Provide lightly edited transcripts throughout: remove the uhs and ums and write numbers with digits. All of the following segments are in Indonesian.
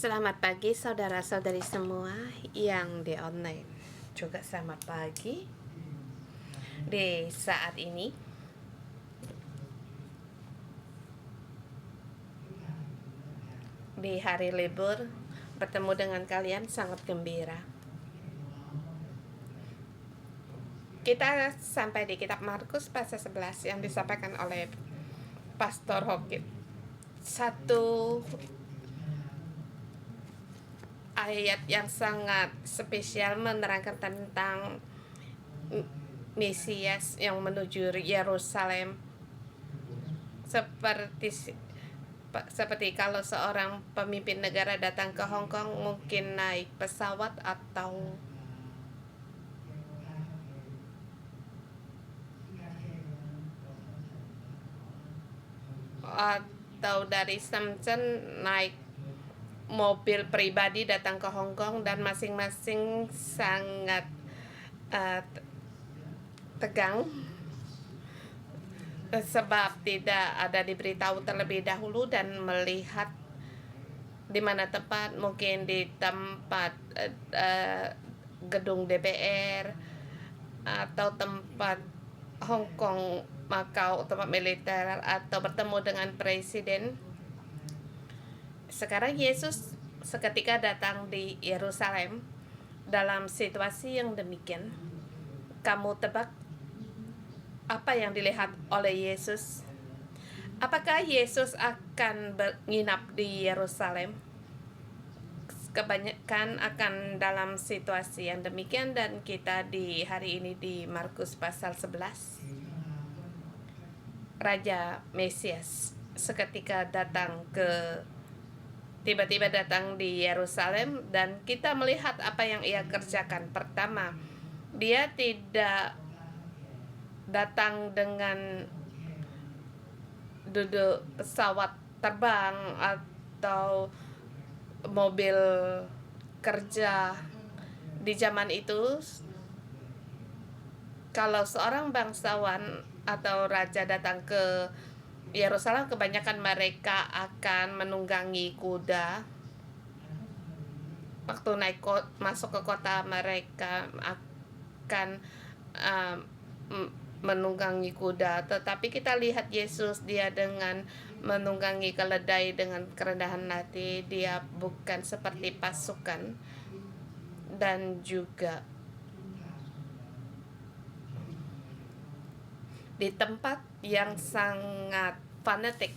Selamat pagi saudara-saudari semua yang di online. Juga selamat pagi di saat ini. Di hari libur, bertemu dengan kalian sangat gembira. Kita sampai di kitab Markus pasal 11 yang disampaikan oleh Pastor Hokit. Satu ayat yang sangat spesial menerangkan tentang Mesias yang menuju Yerusalem. Seperti kalau seorang pemimpin negara datang ke Hong Kong, mungkin naik pesawat atau dari Shenzhen naik mobil pribadi datang ke Hong Kong, dan masing-masing sangat tegang sebab tidak ada diberitahu terlebih dahulu dan melihat di mana tempat, mungkin di tempat gedung DPR atau tempat Hong Kong, Macau, tempat militer, atau bertemu dengan presiden. Sekarang Yesus seketika datang di Yerusalem dalam situasi yang demikian. Kamu tebak apa yang dilihat oleh Yesus? Apakah Yesus akan menginap di Yerusalem? Kebanyakan akan dalam situasi yang demikian, dan kita di hari ini di Markus pasal 11. Raja Mesias seketika tiba-tiba datang di Yerusalem, dan kita melihat apa yang ia kerjakan. Pertama, dia tidak datang dengan duduk pesawat terbang atau mobil kerja. Di zaman itu, kalau seorang bangsawan atau raja datang ke Yerusalem, kebanyakan mereka akan menunggangi kuda. Waktu masuk ke kota, mereka akan menunggangi kuda. Tetapi kita lihat Yesus, dia dengan menunggangi keledai dengan kerendahan hati. Dia bukan seperti pasukan, dan juga di tempat yang sangat fanatik,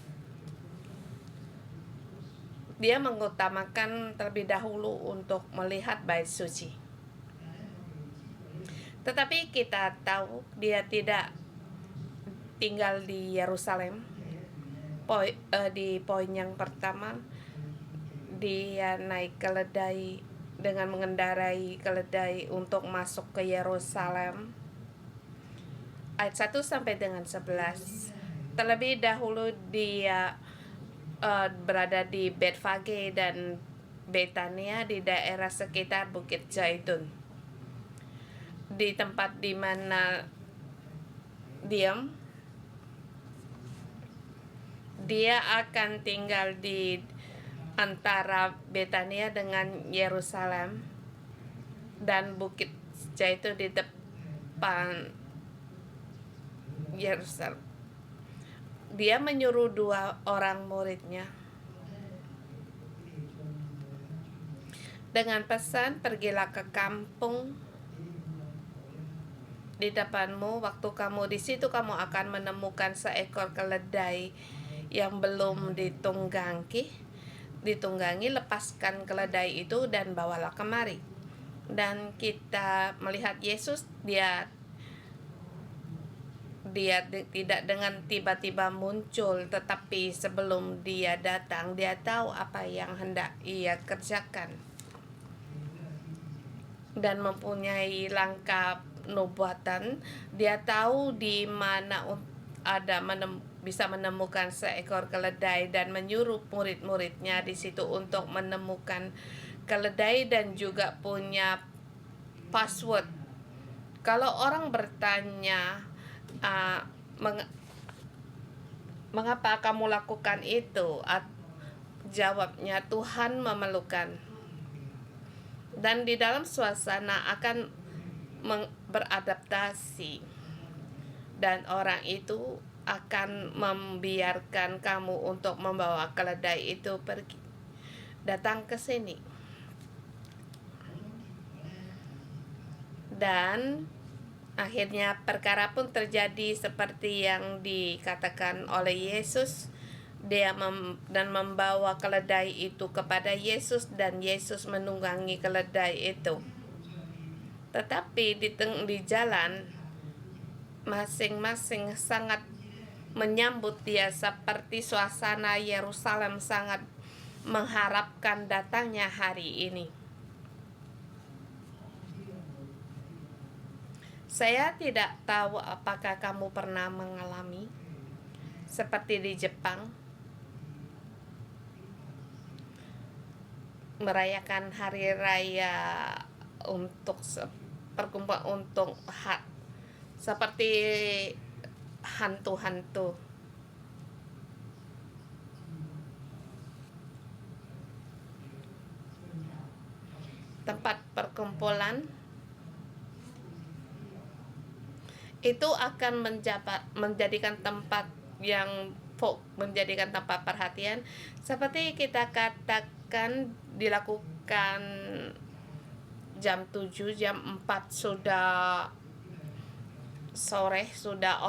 dia mengutamakan terlebih dahulu untuk melihat bait suci. Tetapi kita tahu dia tidak tinggal di Yerusalem. Di poin yang pertama, dia naik keledai, dengan mengendarai keledai untuk masuk ke Yerusalem. Ayat 1 sampai dengan 11. Terlebih dahulu dia berada di Betfage dan Betania di daerah sekitar Bukit Zaitun. Di tempat di mana dia akan tinggal di antara Betania dengan Yerusalem, dan Bukit Zaitun di depan Yerusalem. Dia menyuruh 2 orang muridnya dengan pesan, pergilah ke kampung di depanmu. Waktu kamu di situ, kamu akan menemukan seekor keledai yang belum ditunggangi. Lepaskan keledai itu dan bawalah kemari. Dan kita melihat Yesus, dia tidak dengan tiba-tiba muncul, tetapi sebelum dia datang, dia tahu apa yang hendak ia kerjakan dan mempunyai langkah nubuatan. Dia tahu di mana bisa menemukan seekor keledai, dan menyuruh murid-muridnya di situ untuk menemukan keledai, dan juga punya password. Kalau orang bertanya, mengapa kamu lakukan itu? Jawabnya, Tuhan memerlukan. Dan di dalam suasana akan beradaptasi. Dan orang itu akan membiarkan kamu untuk membawa keledai itu pergi. Datang ke sini. Dan akhirnya perkara pun terjadi seperti yang dikatakan oleh Yesus. Dia membawa keledai itu kepada Yesus, dan Yesus menunggangi keledai itu. Tetapi di jalan, masing-masing sangat menyambut dia, seperti suasana Yerusalem sangat mengharapkan datangnya hari ini. Saya tidak tahu apakah kamu pernah mengalami seperti di Jepang, merayakan hari raya untuk perkumpulan untuk seperti hantu-hantu. Tempat perkumpulan itu akan menjadikan tempat yang menjadikan tempat perhatian, seperti kita katakan dilakukan jam 7, jam 4 sudah sore, sudah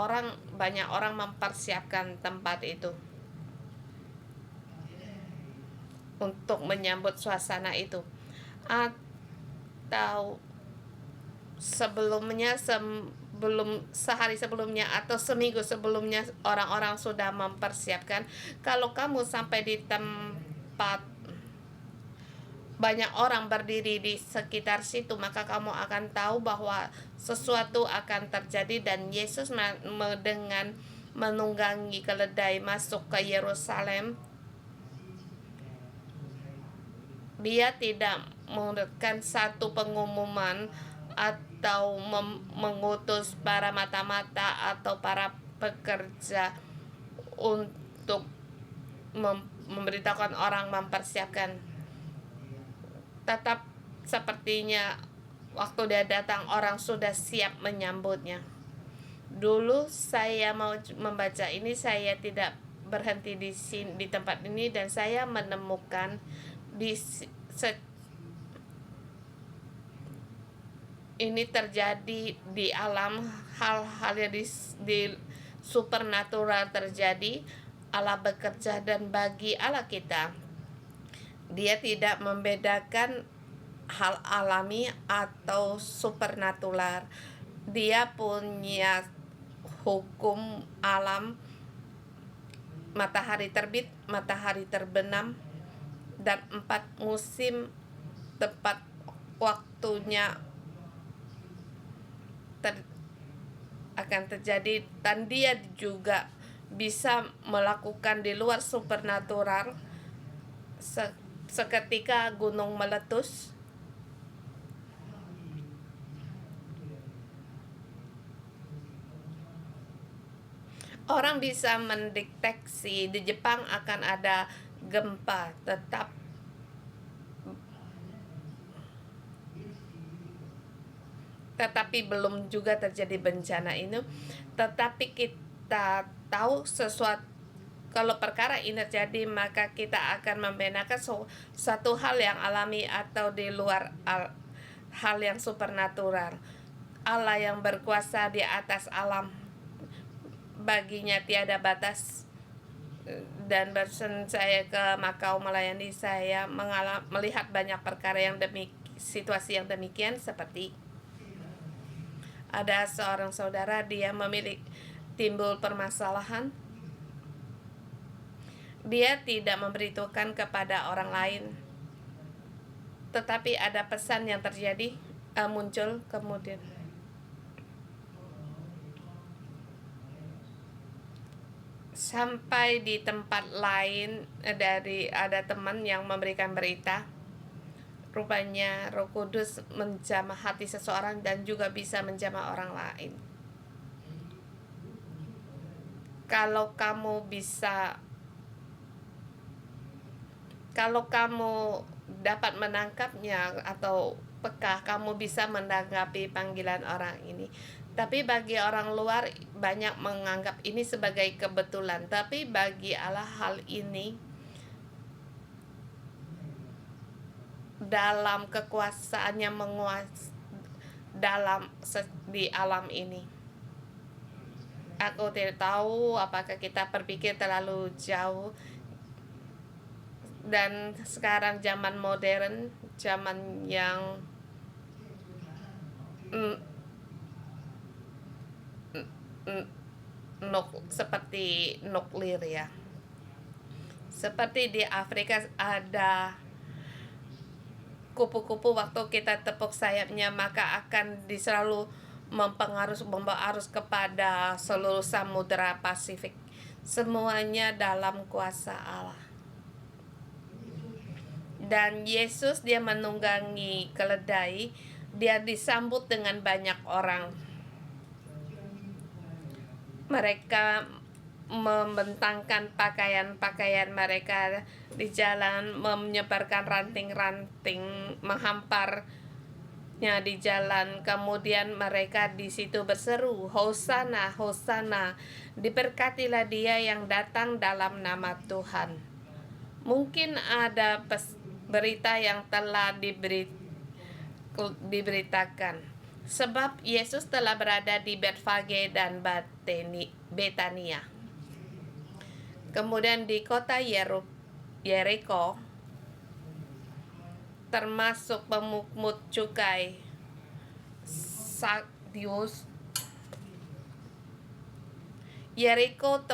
banyak orang mempersiapkan tempat itu untuk menyambut suasana itu. Atau sehari sebelumnya atau seminggu sebelumnya orang-orang sudah mempersiapkan. Kalau kamu sampai di tempat banyak orang berdiri di sekitar situ, maka kamu akan tahu bahwa sesuatu akan terjadi. Dan Yesus dengan menunggangi keledai masuk ke Yerusalem, dia tidak memberikan satu pengumuman atau mengutus para mata-mata atau para pekerja untuk memberitahukan orang mempersiapkan. Tetap sepertinya waktu dia datang, orang sudah siap menyambutnya. Dulu saya mau membaca ini, saya tidak berhenti di tempat ini, dan saya menemukan ini terjadi di alam, hal-hal yang di supernatural terjadi. Allah bekerja, dan bagi Allah kita, dia tidak membedakan hal alami atau supernatural. Dia punya hukum alam, matahari terbit, matahari terbenam, dan 4 musim tepat waktunya akan terjadi. Dan dia juga bisa melakukan di luar supernatural. Seketika gunung meletus, orang bisa mendeteksi di Jepang akan ada gempa, tetapi belum juga terjadi bencana ini. Tetapi kita tahu sesuatu, kalau perkara ini terjadi, maka kita akan membedakan satu hal yang alami atau di luar hal yang supernatural. Allah yang berkuasa di atas alam, baginya tiada batas. Dan barusan saya ke Makau melayani, saya melihat banyak perkara yang situasi yang demikian. Seperti ada seorang saudara, dia timbul permasalahan. Dia tidak memberitahukan kepada orang lain, tetapi ada pesan yang terjadi, muncul kemudian. Sampai di tempat lain, ada teman yang memberikan berita, rupanya Roh Kudus menjamah hati seseorang dan juga bisa menjamah orang lain. Kalau kamu bisa Kalau kamu dapat menangkapnya atau peka, kamu bisa menanggapi panggilan orang ini. Tapi bagi orang luar banyak menganggap ini sebagai kebetulan. Tapi bagi Allah hal ini dalam kekuasaannya di alam ini. Aku tidak tahu apakah kita berpikir terlalu jauh. Dan sekarang zaman modern, zaman yang seperti nuklir ya. Seperti di Afrika ada kupu-kupu, waktu kita tepuk sayapnya maka akan selalu membawa arus kepada seluruh samudera Pasifik. Semuanya dalam kuasa Allah. Dan Yesus dia menunggangi keledai, dia disambut dengan banyak orang. Mereka membentangkan pakaian-pakaian mereka di jalan, menyebarkan ranting-ranting, menghamparnya di jalan. Kemudian mereka di situ berseru, Hosana, Hosana, diberkatilah dia yang datang dalam nama Tuhan. Mungkin ada berita yang telah diberitakan, sebab Yesus telah berada di Betfage dan Betania. Kemudian di kota Yeriko, termasuk pemungut cukai Zakheus. Yeriko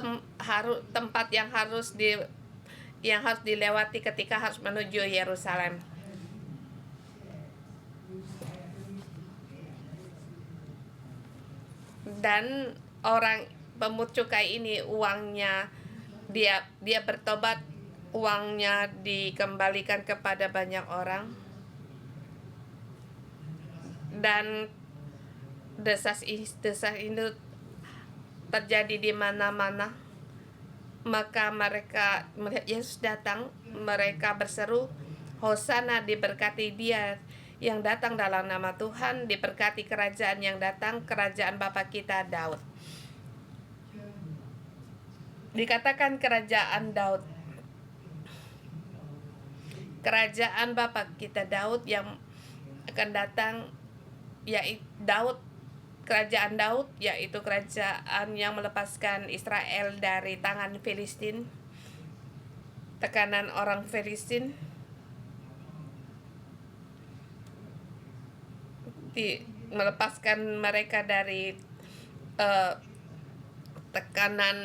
tempat yang harus dilewati ketika harus menuju Yerusalem. Dan orang pemungut cukai ini uangnya dia bertobat, uangnya dikembalikan kepada banyak orang. Dan desas ini terjadi di mana-mana. Maka mereka melihat Yesus datang, mereka berseru, Hosana, diberkati dia yang datang dalam nama Tuhan, diberkati kerajaan yang datang, kerajaan Bapa kita Daud. Dikatakan kerajaan Daud, kerajaan Bapa kita Daud yang akan datang, yaitu kerajaan Daud, yaitu kerajaan yang melepaskan Israel dari tangan Filistin, tekanan orang Filistin, melepaskan mereka dari tekanan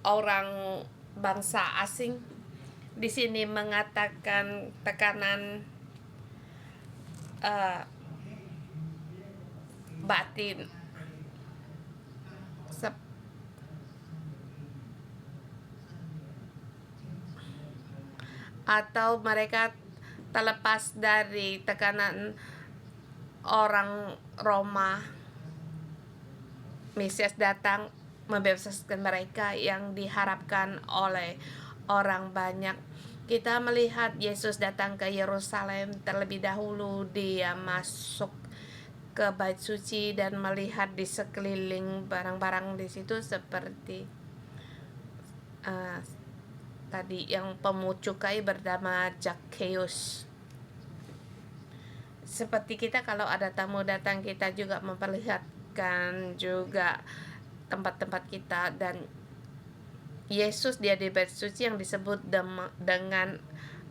orang bangsa asing. Di sini mengatakan tekanan batin, atau mereka terlepas dari tekanan orang Roma. Mesias datang membebaskan mereka yang diharapkan oleh orang banyak. Kita melihat Yesus datang ke Yerusalem, terlebih dahulu dia masuk ke bait suci dan melihat di sekeliling barang-barang di situ seperti tadi yang pemungut cukai bernama Zakheus. Seperti kita kalau ada tamu datang, kita juga memperlihatkan juga tempat-tempat kita. Dan Yesus dia di bait suci yang disebut dengan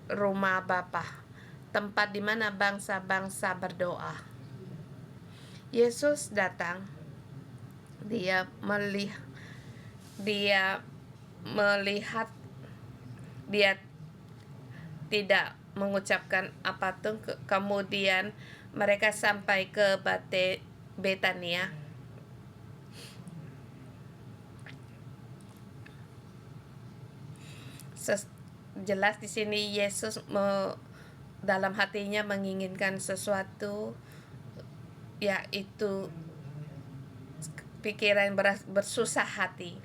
rumah Bapa, tempat di mana bangsa-bangsa berdoa. Yesus datang, dia melihat, dia tidak mengucapkan apapun. Kemudian mereka sampai ke Betania. Jelas di sini Yesus dalam hatinya menginginkan sesuatu, yaitu pikiran bersusah hati.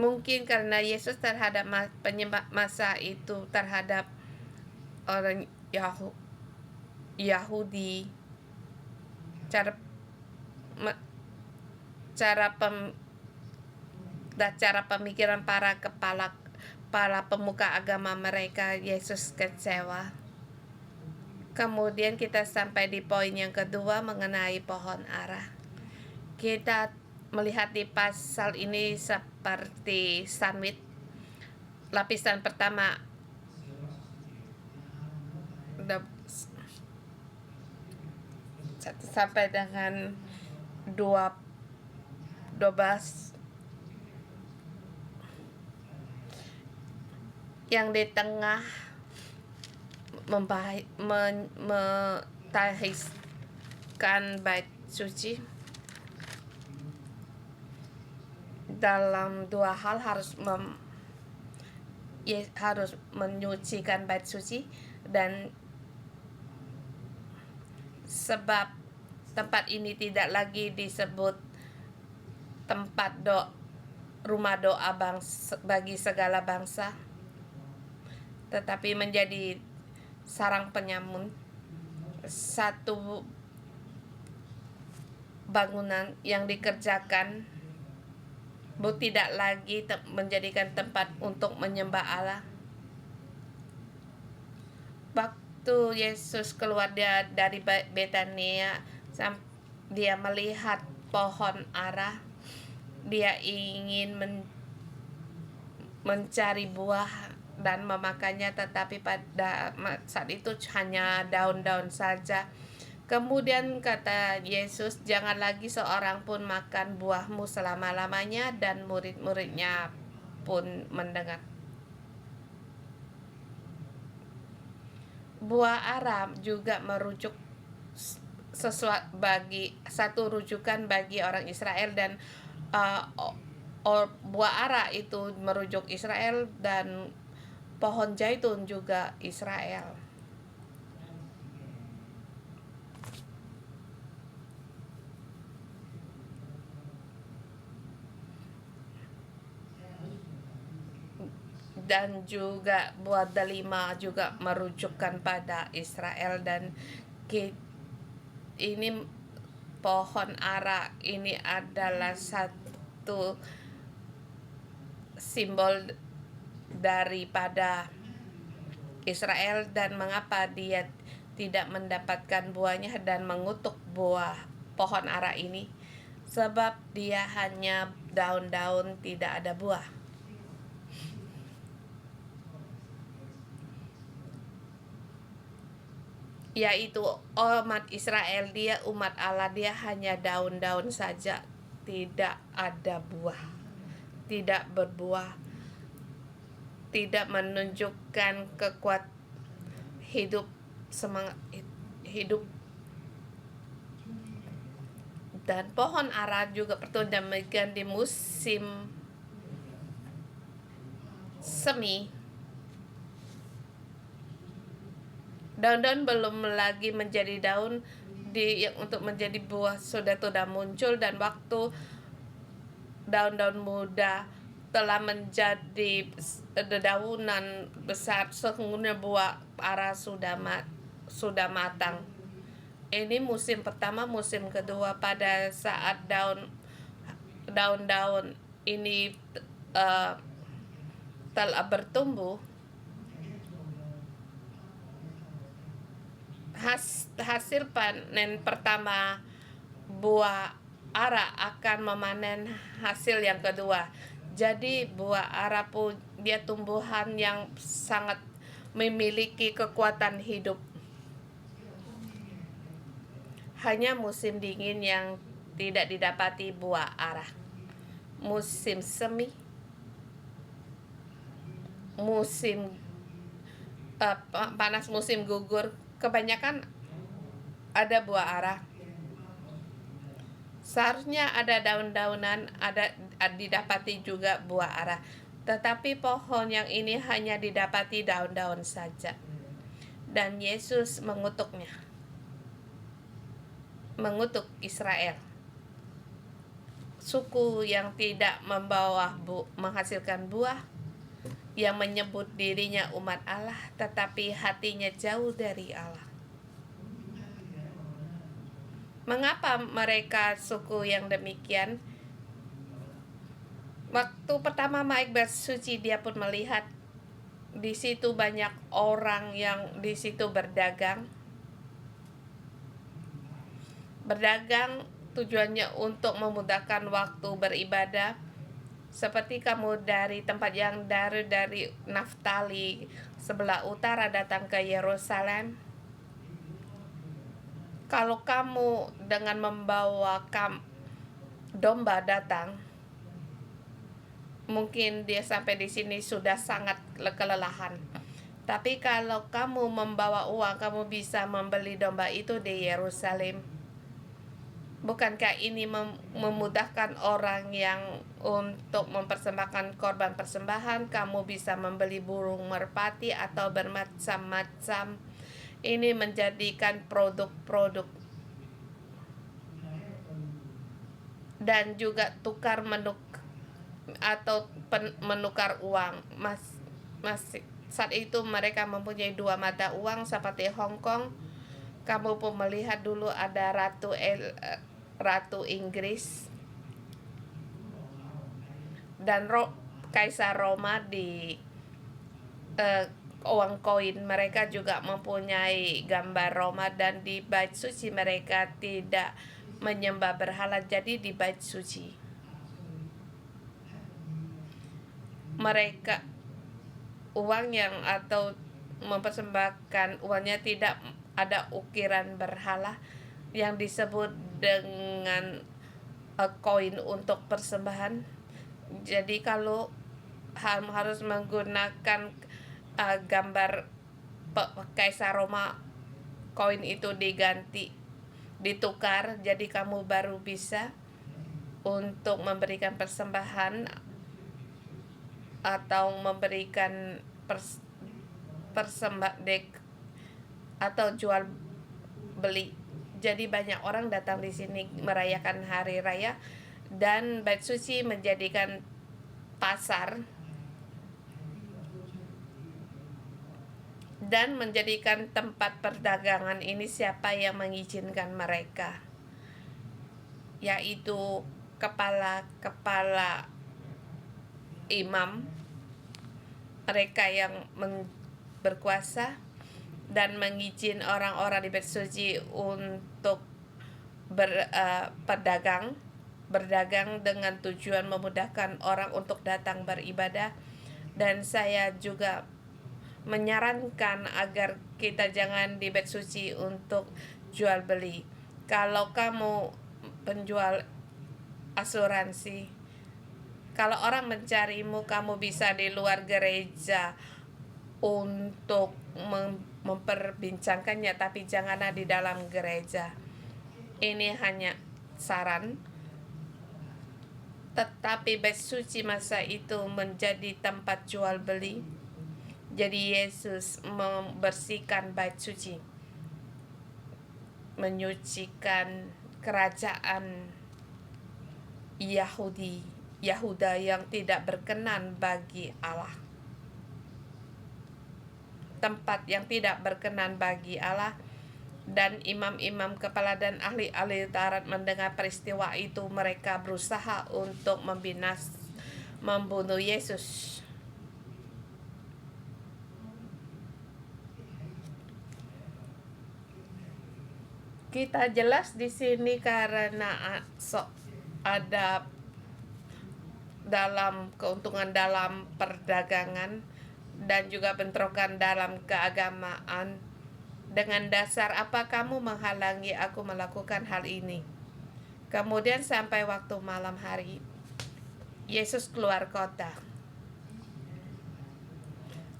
Mungkin karena Yesus terhadap penyembah masa itu terhadap orang Yahudi, cara pemikiran para kepala pemuka agama mereka, Yesus kecewa. Kemudian kita sampai di poin yang kedua mengenai pohon ara. Kita melihat di pasal ini seperti sandwich. Lapisan pertama 1 sampai dengan 12. Yang di tengah mentahiskan bait suci. Dalam dua hal harus menyucikan bait suci, dan sebab tempat ini tidak lagi disebut tempat rumah doa bagi segala bangsa, tetapi menjadi sarang penyamun, satu bangunan yang dikerjakan tidak lagi menjadikan tempat untuk menyembah Allah. Waktu Yesus keluar dari Betania, dia melihat pohon ara. Dia ingin mencari buah dan memakannya, tetapi pada saat itu hanya daun-daun saja. Kemudian kata Yesus, jangan lagi seorang pun makan buahmu selama-lamanya, dan murid-muridnya pun mendengar. Buah ara juga merujuk satu rujukan bagi orang Israel, dan buah ara itu merujuk Israel, dan pohon zaitun juga Israel. Dan juga buah delima juga merujukkan pada Israel, dan ini pohon ara ini adalah satu simbol daripada Israel, dan mengapa dia tidak mendapatkan buahnya dan mengutuk buah pohon ara ini, sebab dia hanya daun-daun, tidak ada buah. Yaitu umat Israel, dia umat Allah, dia hanya daun-daun saja, tidak ada buah, tidak berbuah, tidak menunjukkan kekuatan hidup, semangat hidup. Dan pohon ara juga demikian di musim semi. Daun-daun belum lagi menjadi daun untuk menjadi buah sudah muncul, dan waktu daun-daun muda telah menjadi dedaunan besar, sesungguhnya buah ara sudah matang. Ini musim pertama. Musim kedua, pada saat daun-daun ini telah bertumbuh, hasil panen pertama buah ara akan memanen hasil yang kedua. Jadi buah ara pun dia tumbuhan yang sangat memiliki kekuatan hidup. Hanya musim dingin yang tidak didapati buah ara. Musim semi, musim panas, musim gugur, kebanyakan ada buah ara. Seharusnya ada daun-daunan, didapati juga buah ara. Tetapi pohon yang ini hanya didapati daun-daun saja. Dan Yesus mengutuknya. Mengutuk Israel. suku yang tidak menghasilkan buah, yang menyebut dirinya umat Allah, tetapi hatinya jauh dari Allah. Mengapa mereka suku yang demikian? Waktu pertama Mike bersuci, dia pun melihat di situ banyak orang yang di situ berdagang. Berdagang tujuannya untuk memudahkan waktu beribadah. Seperti kamu dari tempat yang dari Naftali sebelah utara datang ke Yerusalem. Kalau kamu dengan membawa domba datang, mungkin dia sampai di sini sudah sangat kelelahan. Tapi kalau kamu membawa uang, kamu bisa membeli domba itu di Yerusalem. Bukankah ini memudahkan orang yang untuk mempersembahkan korban persembahan? Kamu bisa membeli burung merpati atau bermacam-macam. Ini menjadikan produk-produk dan juga menukar uang. Masih saat itu mereka mempunyai 2 mata uang seperti Hong Kong. Kamu pun melihat dulu ada Ratu Inggris dan Kaisar Roma di uang koin. Mereka juga mempunyai gambar Roma, dan di bait suci mereka tidak menyembah berhala. Jadi di bait suci mereka uang yang atau mempersembahkan uangnya tidak ada ukiran berhala yang disebut dengan koin untuk persembahan. Jadi kalau harus menggunakan gambar Kaisar Roma, koin itu ditukar, jadi kamu baru bisa untuk memberikan persembahan atau memberikan atau jual beli. Jadi banyak orang datang di sini merayakan hari raya, dan bait suci menjadikan pasar dan menjadikan tempat perdagangan ini. Siapa yang mengizinkan mereka? Yaitu kepala imam, mereka yang berkuasa dan mengizin orang-orang di bait suci untuk berdagang dengan tujuan memudahkan orang untuk datang beribadah. Dan saya juga menyarankan agar kita jangan di bait suci untuk jual beli. Kalau kamu penjual asuransi, kalau orang mencarimu, kamu bisa di luar gereja untuk memperbincangkannya, tapi janganlah di dalam gereja. Ini hanya saran. Tetapi bait suci masa itu menjadi tempat jual beli. Jadi Yesus membersihkan bait suci, menyucikan kerajaan Yahuda yang tidak berkenan bagi Allah. Tempat yang tidak berkenan bagi Allah. Dan imam-imam kepala dan ahli-ahli Taurat mendengar peristiwa itu, mereka berusaha untuk membunuh Yesus. Kita jelas di sini karena ada dalam keuntungan dalam perdagangan dan juga bentrokan dalam keagamaan. Dengan dasar apa kamu menghalangi aku melakukan hal ini? Kemudian sampai waktu malam hari, Yesus keluar kota.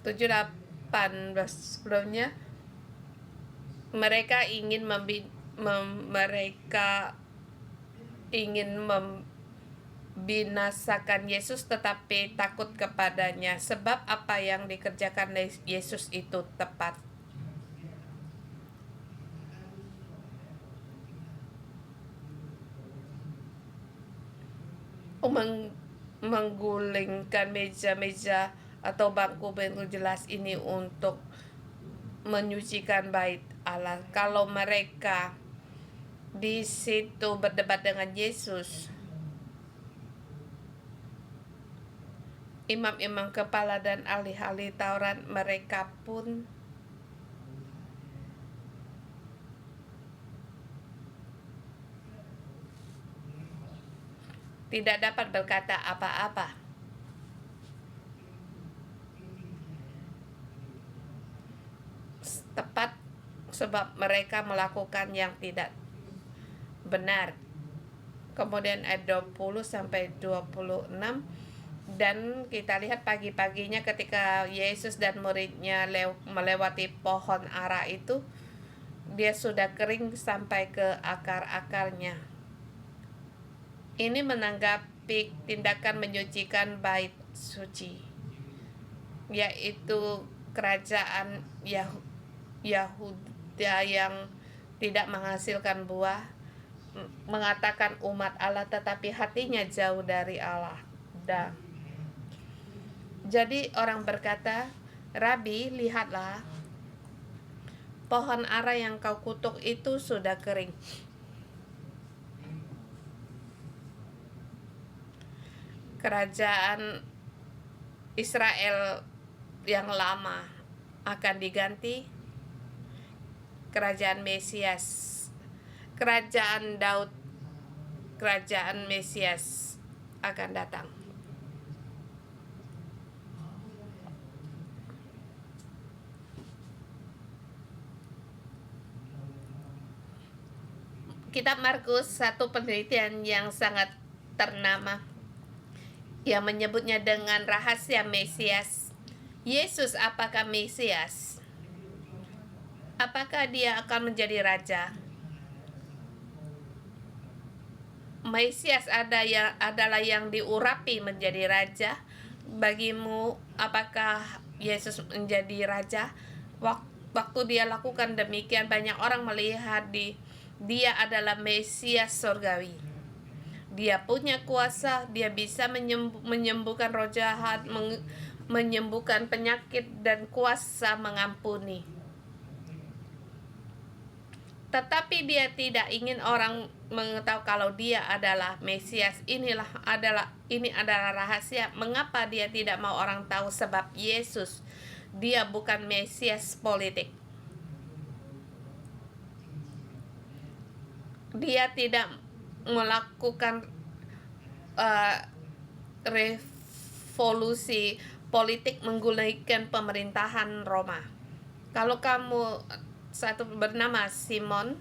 7:18 sebelumnya, mereka ingin membinasakan Yesus, tetapi takut kepadanya, sebab apa yang dikerjakan Yesus itu tepat. menggulingkan meja-meja atau bangku-bangku jelas ini untuk menyucikan bait Allah. Kalau mereka di situ berdebat dengan Yesus, imam-imam kepala dan ahli-ahli Taurat mereka pun tidak dapat berkata apa-apa. Tepat sebab mereka melakukan yang tidak benar. Kemudian ayat 20 sampai 26, dan kita lihat pagi-paginya ketika Yesus dan muridnya melewati pohon ara itu, dia sudah kering sampai ke akar-akarnya. Ini menanggapi tindakan menyucikan bait suci, yaitu kerajaan Yahuda yang tidak menghasilkan buah, mengatakan umat Allah tetapi hatinya jauh dari Allah. Jadi orang berkata, "Rabi, lihatlah, pohon ara yang kau kutuk itu sudah kering." Kerajaan Israel yang lama akan diganti kerajaan Mesias, kerajaan Daud, kerajaan Mesias akan datang. Kitab Markus, satu penelitian yang sangat ternama yang menyebutnya dengan rahasia Mesias. Yesus apakah Mesias? Apakah dia akan menjadi raja? Mesias adalah yang diurapi menjadi raja. Bagimu, apakah Yesus menjadi raja? Waktu dia lakukan demikian, banyak orang melihat dia adalah Mesias surgawi. Dia punya kuasa, dia bisa menyembuhkan roh jahat, menyembuhkan penyakit, dan kuasa mengampuni. Tetapi dia tidak ingin orang mengetahui kalau dia adalah Mesias. Ini adalah rahasia mengapa dia tidak mau orang tahu, sebab Yesus, dia bukan Mesias politik. Dia tidak melakukan revolusi politik menggulingkan pemerintahan Roma. Kalau kamu satu bernama Simon,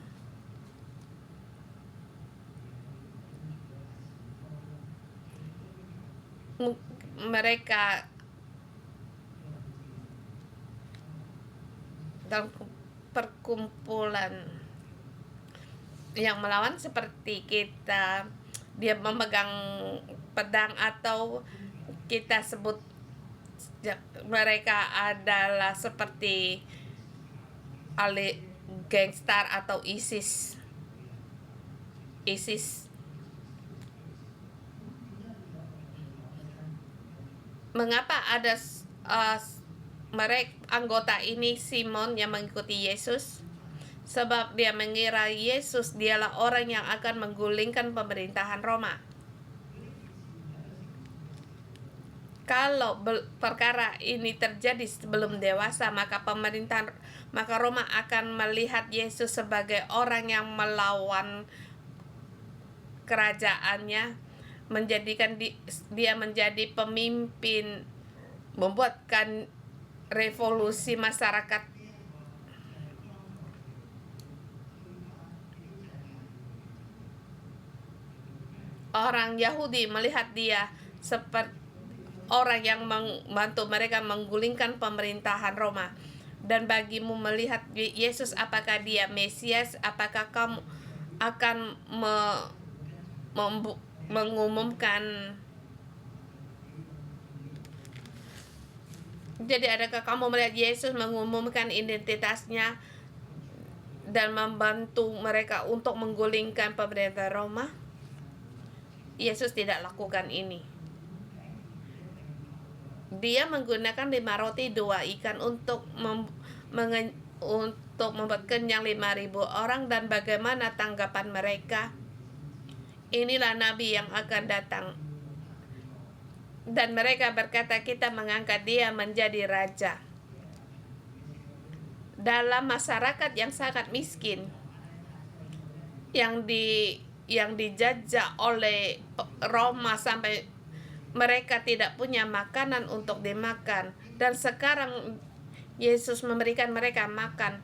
mereka dalam perkumpulan yang melawan seperti kita, dia memegang pedang, atau kita sebut mereka adalah seperti ahli gangster atau ISIS. Mengapa ada mereka anggota ini Simon yang mengikuti Yesus? Sebab dia mengira Yesus dialah orang yang akan menggulingkan pemerintahan Roma. Kalau perkara ini terjadi sebelum dewasa, maka Roma akan melihat Yesus sebagai orang yang melawan kerajaannya, menjadikan dia menjadi pemimpin, membuatkan revolusi masyarakat. Orang Yahudi melihat dia seperti orang yang membantu mereka menggulingkan pemerintahan Roma. Dan bagimu melihat Yesus, apakah dia Mesias? Apakah kamu akan mengumumkan? Jadi adakah kamu melihat Yesus mengumumkan identitasnya dan membantu mereka untuk menggulingkan pemerintahan Roma? Yesus tidak lakukan ini. Dia menggunakan 5 roti 2 ikan untuk membuat kenyang 5.000 orang, dan bagaimana tanggapan mereka? Inilah nabi yang akan datang. Dan mereka berkata, kita mengangkat dia menjadi raja. Dalam masyarakat yang sangat miskin, yang dijajah oleh Roma sampai mereka tidak punya makanan untuk dimakan, dan sekarang Yesus memberikan mereka makan.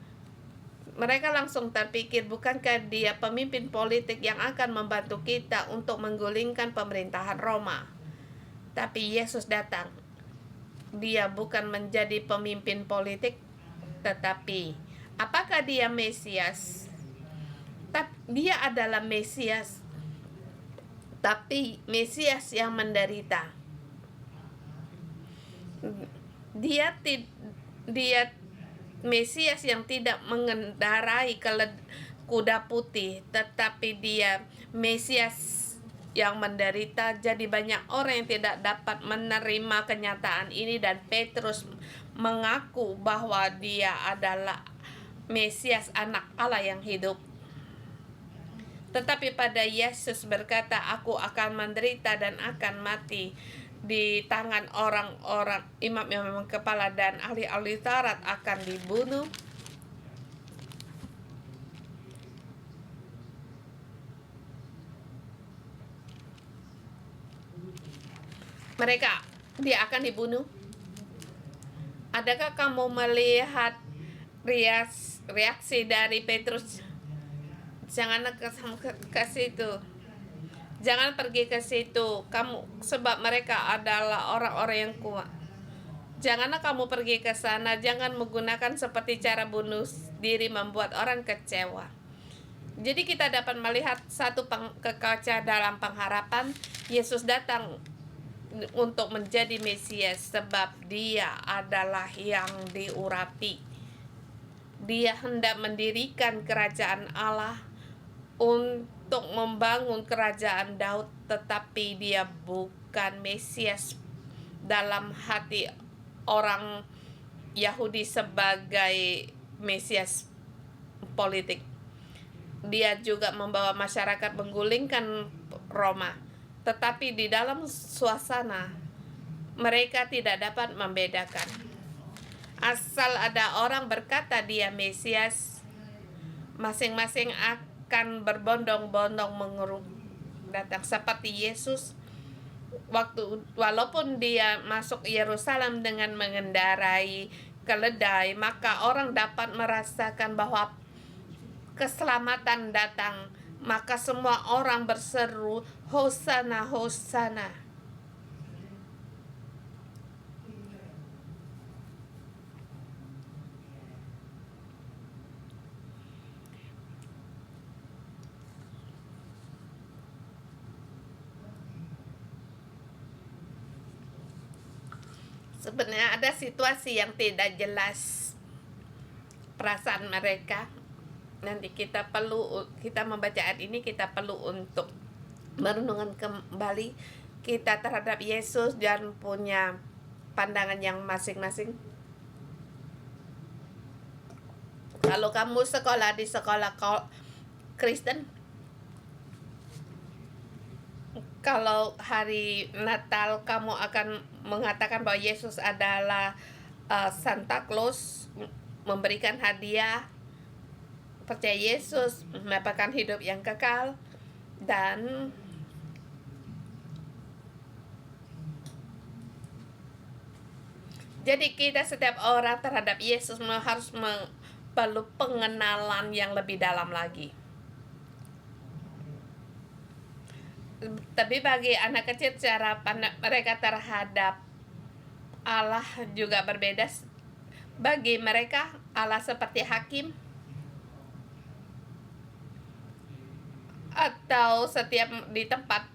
Mereka langsung terpikir, bukankah dia pemimpin politik yang akan membantu kita untuk menggulingkan pemerintahan Roma? Tapi Yesus datang. Dia bukan menjadi pemimpin politik, tetapi apakah dia Mesias? Dia adalah Mesias, tapi Mesias yang menderita. Dia Mesias yang tidak mengendarai kuda putih, tetapi dia Mesias yang menderita. Jadi banyak orang yang tidak dapat menerima kenyataan ini, dan Petrus mengaku bahwa dia adalah Mesias, anak Allah yang hidup. Tetapi pada Yesus berkata, aku akan menderita dan akan mati di tangan orang-orang imam kepala dan ahli-ahli Taurat, akan dibunuh. Dia akan dibunuh. Adakah kamu melihat reaksi dari Petrus? Jangan ke situ. Jangan pergi ke situ kamu, sebab mereka adalah orang-orang yang kuat. Janganlah kamu pergi ke sana. Jangan menggunakan seperti cara bunuh diri membuat orang kecewa. Jadi kita dapat melihat satu kekaca dalam pengharapan. Yesus datang untuk menjadi Mesias, sebab dia adalah yang diurapi. Dia hendak mendirikan kerajaan Allah untuk membangun kerajaan Daud, tetapi dia bukan Mesias dalam hati orang Yahudi sebagai Mesias politik. Dia juga membawa masyarakat menggulingkan Roma, tetapi di dalam suasana mereka tidak dapat membedakan. Asal ada orang berkata dia Mesias, masing-masing akan berbondong-bondong mengurung datang seperti Yesus. Walaupun dia masuk Yerusalem dengan mengendarai keledai, maka orang dapat merasakan bahwa keselamatan datang. Maka semua orang berseru, Hosana, Hosana. Sebenarnya ada situasi yang tidak jelas perasaan mereka. Nanti kita membaca ayat ini, kita perlu untuk merenungkan kembali kita terhadap Yesus dan punya pandangan yang masing-masing. Kalau kamu sekolah di sekolah Kristen, kalau hari Natal kamu akan mengatakan bahwa Yesus adalah Santa Claus, memberikan hadiah, percaya Yesus mendapatkan hidup yang kekal, dan jadi kita setiap orang terhadap Yesus harus perlu pengenalan yang lebih dalam lagi. Tapi bagi anak kecil, cara pandang mereka terhadap Allah juga berbeda. Bagi mereka Allah seperti hakim, atau setiap di tempat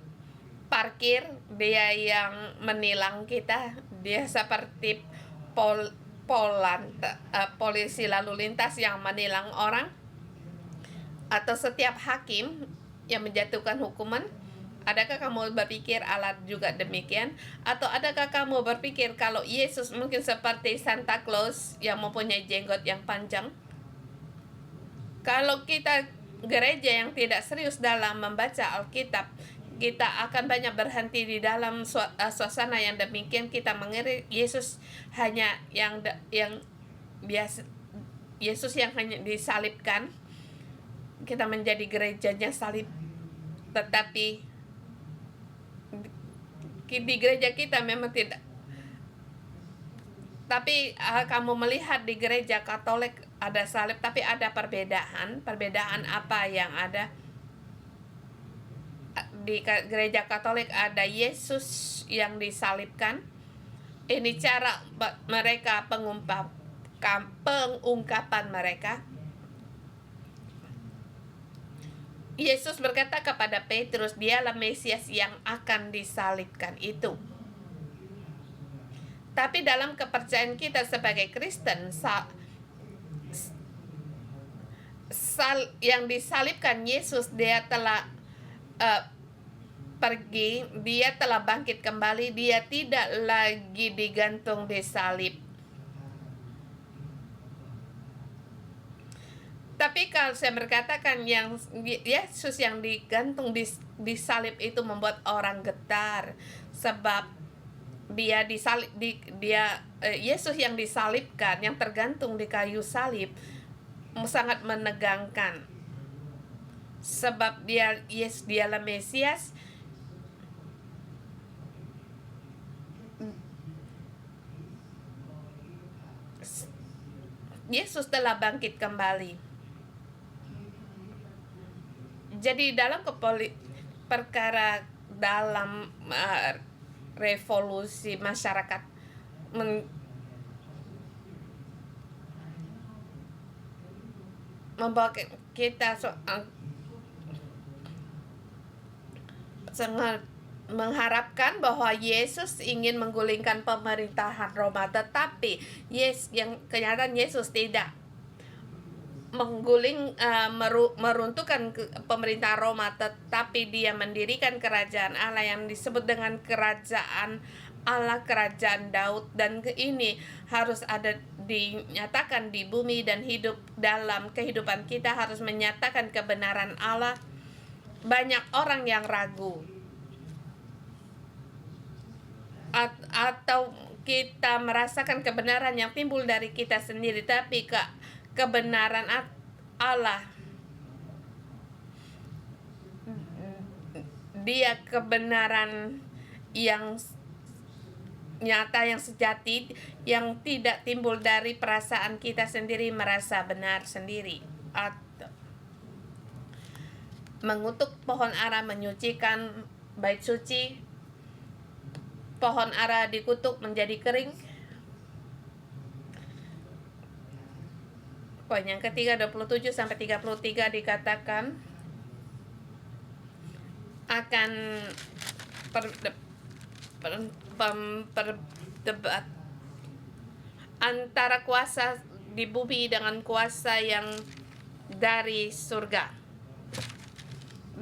parkir dia yang menilang kita. Dia seperti polisi lalu lintas yang menilang orang, atau setiap hakim yang menjatuhkan hukuman. Adakah kamu berpikir Allah juga demikian? Atau adakah kamu berpikir kalau Yesus mungkin seperti Santa Claus yang mempunyai jenggot yang panjang? Kalau kita gereja yang tidak serius dalam membaca Alkitab, kita akan banyak berhenti di dalam suasana yang demikian. Kita mengira Yesus hanya yang biasa, Yesus yang hanya disalibkan. Kita menjadi gerejanya salib. Tetapi di gereja kita memang tidak. Tapi kamu melihat di gereja Katolik ada salib, tapi ada perbedaan. Perbedaan apa yang ada? Di gereja Katolik ada Yesus yang disalibkan. Ini cara mereka pengungkapan mereka. Yesus berkata kepada Petrus, dialah Mesias yang akan disalibkan itu. Tapi dalam kepercayaan kita sebagai Kristen, yang disalibkan Yesus, dia telah pergi, dia telah bangkit kembali, dia tidak lagi digantung di salib. Tapi kalau saya berkatakan yang Yesus yang digantung di salib itu membuat orang getar, sebab dia disalib, Yesus yang disalibkan, yang tergantung di kayu salib, sangat menegangkan. Sebab dialah Mesias. Yesus telah bangkit kembali. Jadi dalam perkara dalam revolusi masyarakat membawa kita sangat mengharapkan bahwa Yesus ingin menggulingkan pemerintahan Roma, tetapi kenyataan Yesus tidak meruntuhkan pemerintah Roma, tetapi dia mendirikan kerajaan Allah yang disebut dengan kerajaan Allah, kerajaan Daud, dan ini harus ada dinyatakan di bumi dan hidup dalam kehidupan kita, harus menyatakan kebenaran Allah. Banyak orang yang ragu atau kita merasakan kebenaran yang timbul dari kita sendiri, tapi kebenaran Allah, dia kebenaran yang nyata, yang sejati, yang tidak timbul dari perasaan kita sendiri merasa benar sendiri. Atau mengutuk pohon ara menyucikan bait suci. Pohon ara dikutuk menjadi kering. Poin yang ketiga 27-33 dikatakan akan berdebat antara kuasa di bumi dengan kuasa yang dari surga.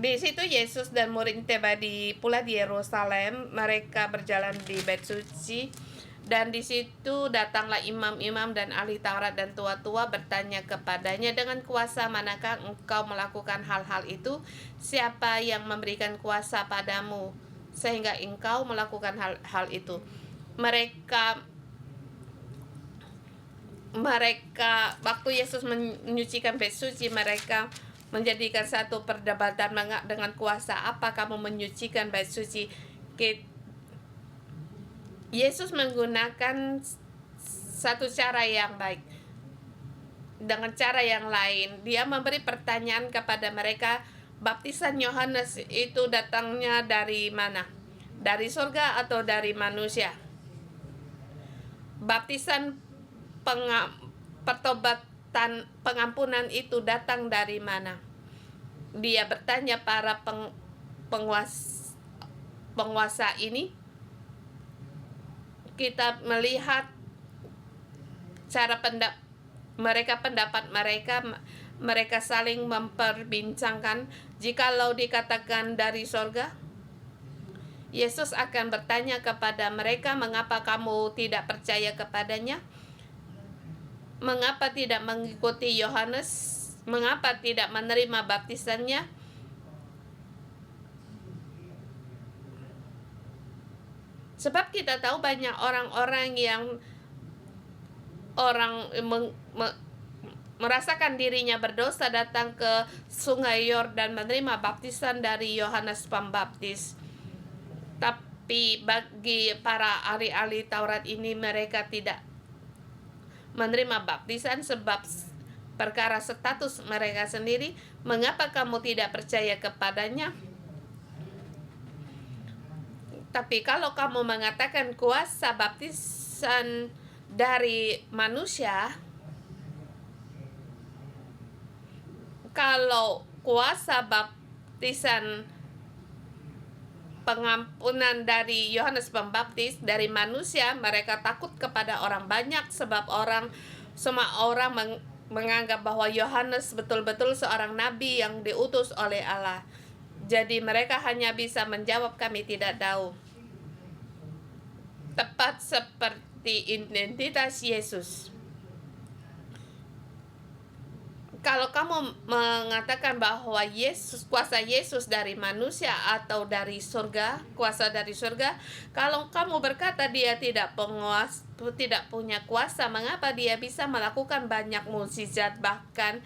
Di situ Yesus dan murid tiba pula di Yerusalem. Mereka berjalan di bait suci. Dan di situ datanglah imam-imam dan ahli Taurat dan tua-tua bertanya kepadanya, dengan kuasa manakah engkau melakukan hal-hal itu? Siapa yang memberikan kuasa padamu sehingga engkau melakukan hal itu? Mereka waktu Yesus menyucikan bait suci, mereka menjadikan satu perdebatan, dengan kuasa apa kamu menyucikan bait suci? Yesus menggunakan satu cara yang baik. Dengan cara yang lain, dia memberi pertanyaan kepada mereka, baptisan Yohanes itu datangnya dari mana? Dari surga atau dari manusia? Baptisan pertobatan, pengampunan itu datang dari mana? Dia bertanya para penguasa ini. Kita melihat cara pendapat mereka saling memperbincangkan. Jikalau dikatakan dari sorga, Yesus akan bertanya kepada mereka, "Mengapa kamu tidak percaya kepadanya? Mengapa tidak mengikuti Yohanes? Mengapa tidak menerima baptisannya?" Sebab kita tahu banyak orang-orang yang merasakan dirinya berdosa datang ke Sungai Yordan menerima baptisan dari Yohanes Pembaptis. Tapi bagi para ahli-ahli Taurat ini, mereka tidak menerima baptisan sebab perkara status mereka sendiri. "Mengapa kamu tidak percaya kepadanya?" Tapi kalau kamu mengatakan kuasa baptisan dari manusia, kalau kuasa baptisan pengampunan dari Yohanes Pembaptis dari manusia, mereka takut kepada orang banyak sebab semua orang menganggap bahwa Yohanes betul-betul seorang nabi yang diutus oleh Allah. Jadi mereka hanya bisa menjawab, "Kami tidak tahu." Tepat seperti identitas Yesus. Kalau kamu mengatakan bahwa kuasa Yesus dari manusia atau dari surga, kuasa dari surga, kalau kamu berkata dia tidak punya kuasa, mengapa dia bisa melakukan banyak mukjizat, bahkan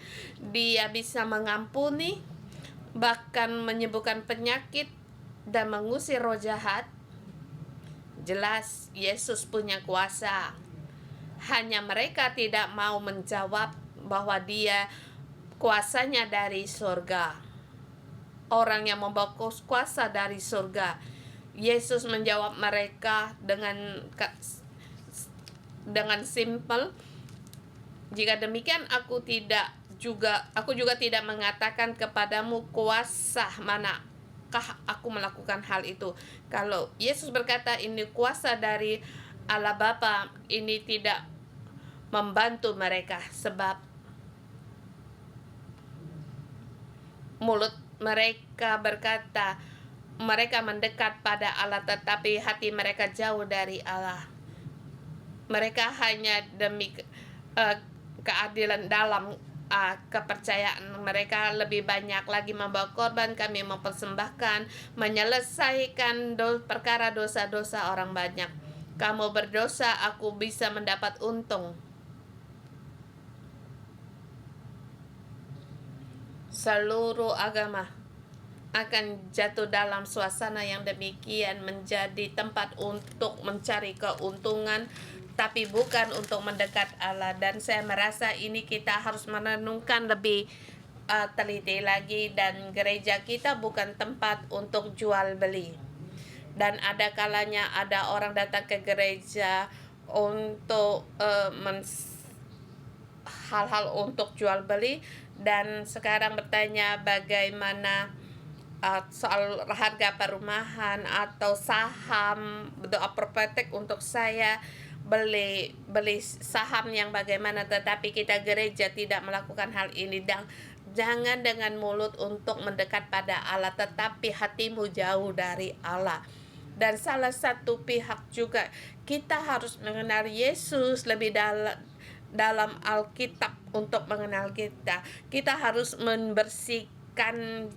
dia bisa mengampuni, bahkan menyembuhkan penyakit dan mengusir roh jahat? Jelas Yesus punya kuasa. Hanya mereka tidak mau menjawab bahwa dia kuasanya dari surga. Orang yang membawa kuasa dari surga. Yesus menjawab mereka dengan simpel, "Jika demikian aku juga tidak mengatakan kepadamu kuasa manakah aku melakukan hal itu." Kalau Yesus berkata ini kuasa dari Allah Bapa, ini tidak membantu mereka sebab mulut mereka berkata mereka mendekat pada Allah, tetapi hati mereka jauh dari Allah. Mereka hanya demi keadilan dalam kepercayaan mereka lebih banyak lagi membawa korban, kami mempersembahkan, menyelesaikan perkara dosa-dosa orang banyak. Kamu berdosa, aku bisa mendapat untung. Seluruh agama akan jatuh dalam suasana yang demikian, menjadi tempat untuk mencari keuntungan, tapi bukan untuk mendekat Allah. Dan saya merasa ini kita harus menenungkan lebih teliti lagi, dan gereja kita bukan tempat untuk jual beli. Dan ada kalanya ada orang datang ke gereja untuk hal-hal untuk jual beli, dan sekarang bertanya bagaimana soal harga perumahan atau saham, doa prophetic untuk saya beli saham yang bagaimana, tetapi kita gereja tidak melakukan hal ini. Dan jangan dengan mulut untuk mendekat pada Allah, tetapi hatimu jauh dari Allah. Dan salah satu pihak juga kita harus mengenal Yesus lebih dalam Alkitab. Untuk mengenal kita harus membersihkan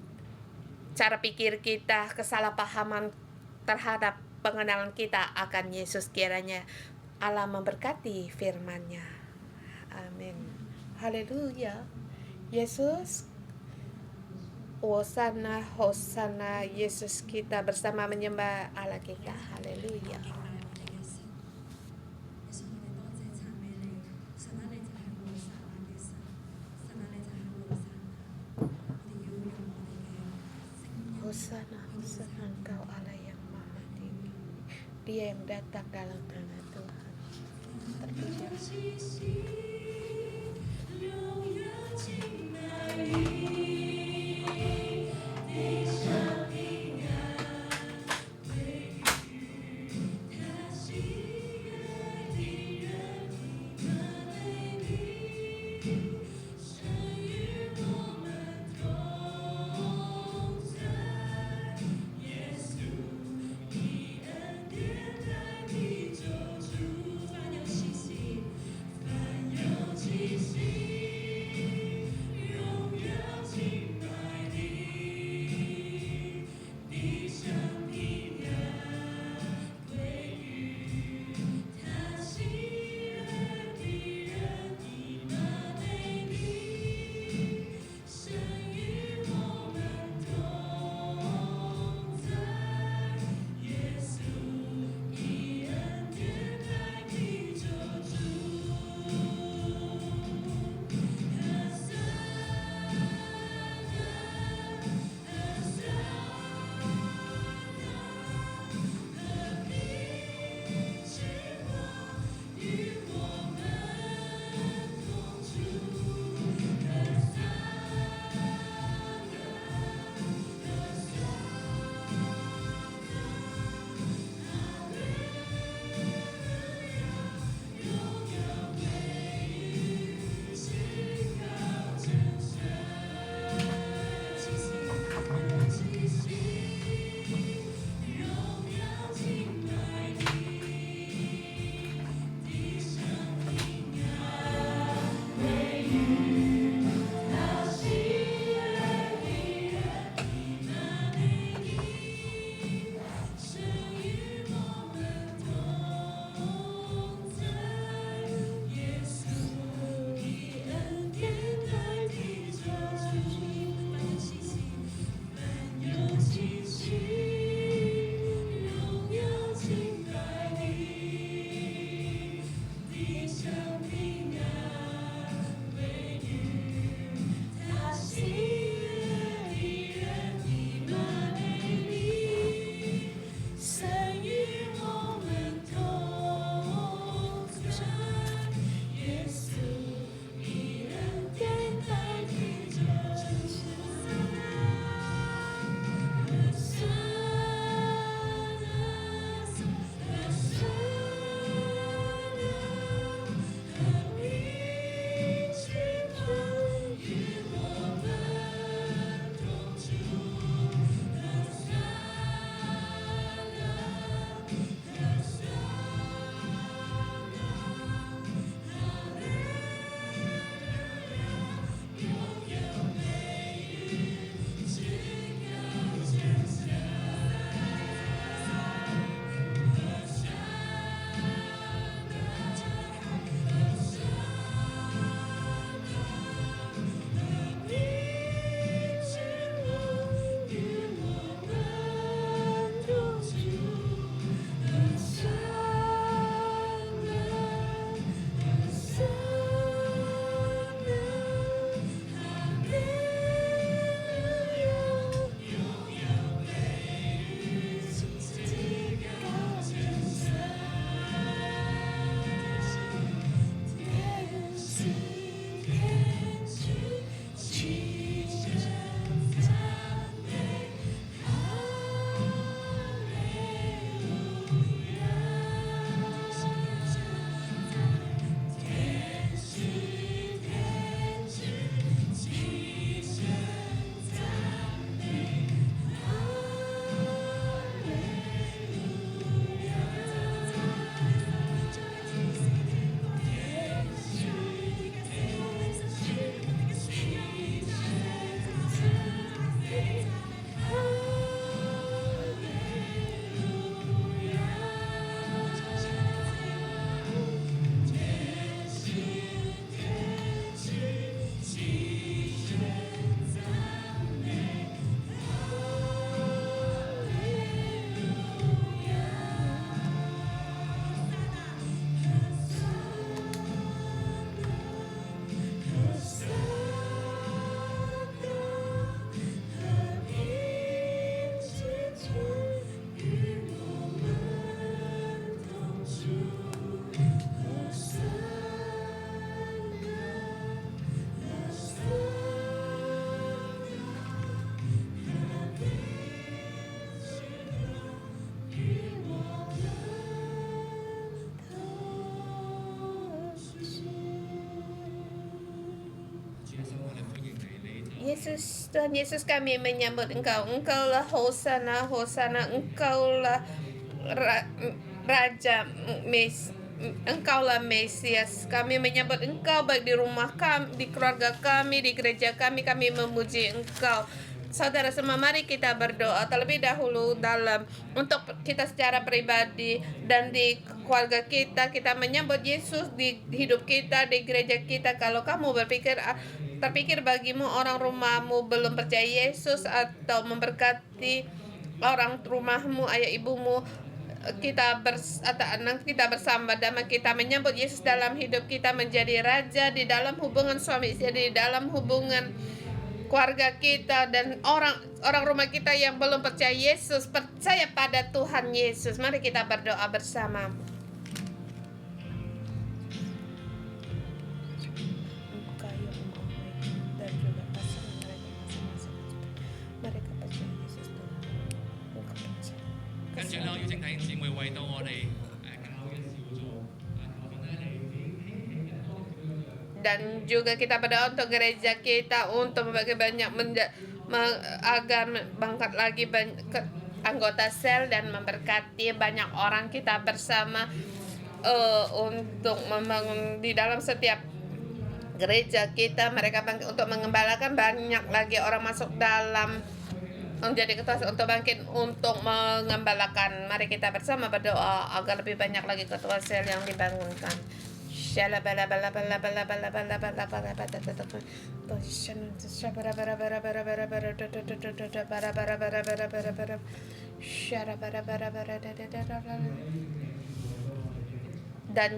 cara pikir kita, kesalahpahaman terhadap pengenalan kita akan Yesus. Kiranya Allah memberkati firman-Nya. Amin. Haleluya. Yesus, Hosana, Hosana. Yesus, kita bersama menyembah Allah kita. Haleluya. Hosana, Hosana, Engkau Allah yang maha tinggi. Dia yang datang dalam nama Tuhan. Terpuji. Tuhan Yesus, kami menyambut Engkau. Engkaulah Hosana, Hosana, Engkaulah Raja Engkaulah Mesias. Kami menyambut Engkau baik di rumah kami, di keluarga kami, di gereja kami memuji Engkau. Saudara semua, mari kita berdoa terlebih dahulu untuk kita secara pribadi dan di keluarga kita menyambut Yesus di hidup kita, di gereja kita. Kalau kamu terpikir bagimu orang rumahmu belum percaya Yesus atau memberkati orang rumahmu, ayah ibumu, atau anak kita bersama damai kita menyambut Yesus dalam hidup kita, menjadi raja di dalam hubungan suami istri, di dalam hubungan keluarga kita, dan orang rumah kita yang belum percaya Yesus percaya pada Tuhan Yesus. Mari kita berdoa bersama. Dan juga kita berdoa untuk gereja kita, untuk membagi banyak agar bangkat lagi anggota sel dan memberkati banyak orang kita bersama, untuk membangun di dalam setiap gereja kita. Mereka untuk mengembalakan banyak lagi orang masuk dalam menjadi ketua untuk bangkit untuk mengembalakan. Mari kita bersama berdoa agar lebih banyak lagi ketua sel yang dibangunkan. Dan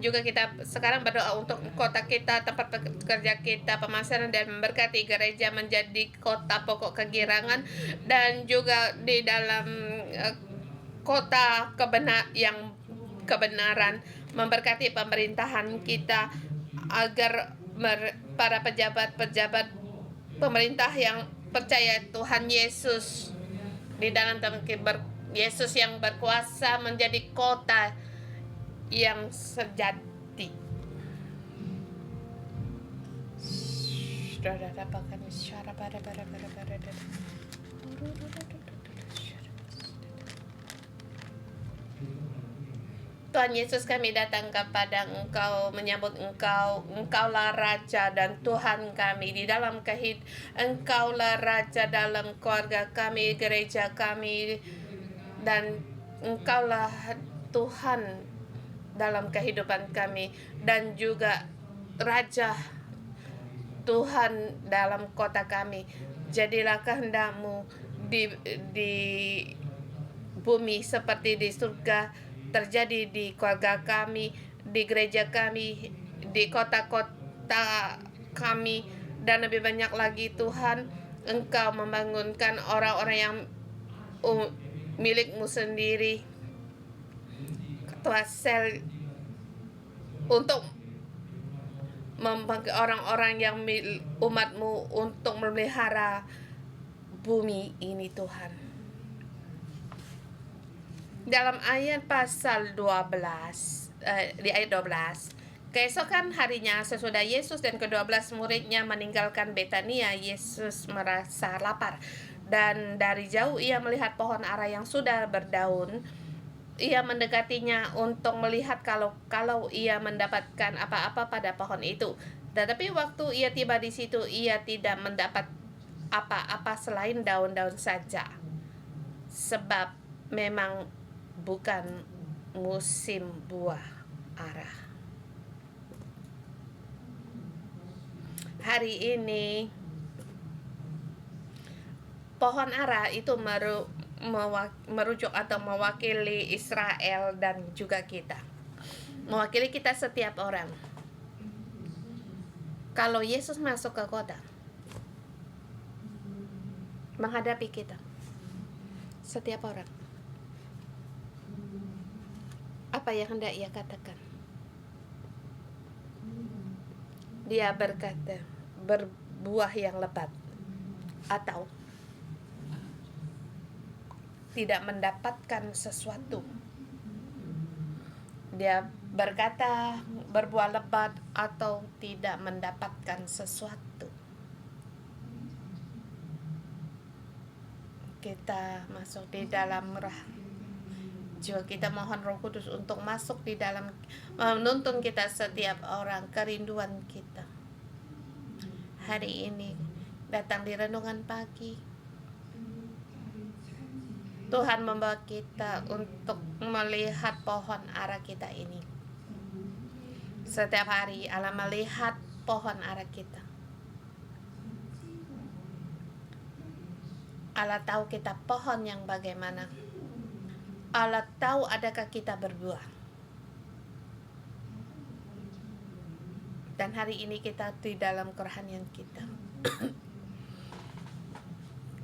juga kita sekarang berdoa untuk kota kita, tempat kerja kita, pemasaran, dan memberkati gereja menjadi kota pokok kegirangan, dan juga di dalam kota kebenaran, memberkati pemerintahan kita agar para pejabat pemerintah yang percaya Tuhan Yesus di dalam Yesus yang berkuasa menjadi kota yang sejati. Tuhan Yesus, kami datang kepada Engkau, menyambut Engkau. Engkaulah Raja dan Tuhan kami di dalam Engkaulah Raja dalam keluarga kami, gereja kami, dan Engkaulah Tuhan dalam kehidupan kami, dan juga Raja Tuhan dalam kota kami. Jadilah kehendak-Mu di bumi seperti di surga terjadi di keluarga kami, di gereja kami, di kota-kota kami, dan lebih banyak lagi Tuhan. Engkau membangunkan orang-orang yang milik-Mu sendiri, ketua sel, untuk membangkit orang-orang yang umat-Mu untuk memelihara bumi ini, Tuhan. Dalam ayat pasal 12, di ayat 12, keesokan harinya sesudah Yesus dan ke-12 muridnya meninggalkan Betania, Yesus merasa lapar, dan dari jauh ia melihat pohon ara yang sudah berdaun. Ia mendekatinya untuk melihat kalau ia mendapatkan apa-apa pada pohon itu. Tetapi waktu ia tiba di situ, ia tidak mendapat apa-apa selain daun-daun saja, sebab memang bukan musim buah ara. Hari ini pohon ara itu merujuk atau mewakili Israel dan juga kita, mewakili kita setiap orang. Kalau Yesus masuk ke kota, menghadapi kita, setiap orang, apa yang hendak ia katakan? Dia berkata, berbuah yang lebat, atau tidak mendapatkan sesuatu. Dia berkata berbuah lebat atau tidak mendapatkan sesuatu. kita masuk di dalam jiwa kita, mohon Roh Kudus untuk masuk di dalam, menuntun kita setiap orang, kerinduan kita. Hari ini datang di renungan pagi, Tuhan membawa kita untuk melihat pohon ara kita ini. Setiap hari Allah melihat pohon ara kita. Allah tahu kita pohon yang bagaimana. Allah tahu adakah kita berbuah. Dan hari ini kita di dalam kerohanian kita.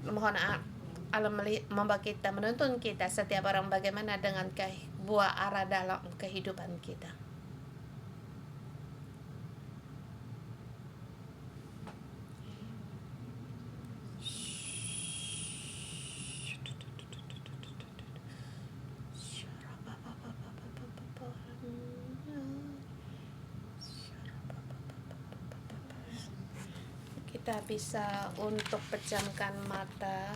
Mohon Allah membawa kita, menuntun kita setiap orang bagaimana dengan buah ara dalam kehidupan kita. Kita bisa untuk pejamkan mata.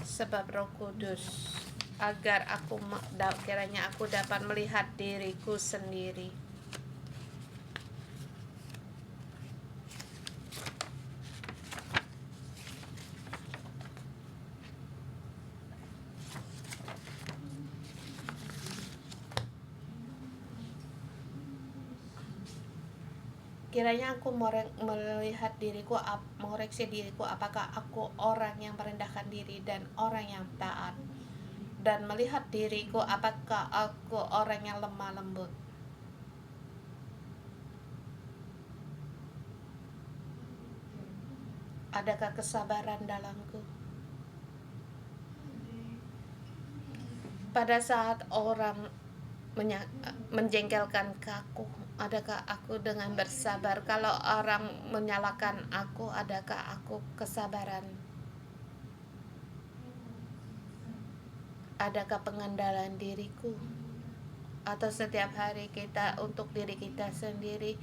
Sebab Roh Kudus, agar kiranya aku dapat melihat diriku sendiri. Kiranya aku melihat diriku, mengoreksi diriku, apakah aku orang yang merendahkan diri dan orang yang taat, dan melihat diriku apakah aku orang yang lemah lembut. Adakah kesabaran dalamku? Pada saat orang menjengkelkan aku, adakah aku dengan bersabar? Kalau orang menyalahkan aku, adakah aku kesabaran? Adakah pengendalian diriku? Atau setiap hari kita untuk diri kita sendiri,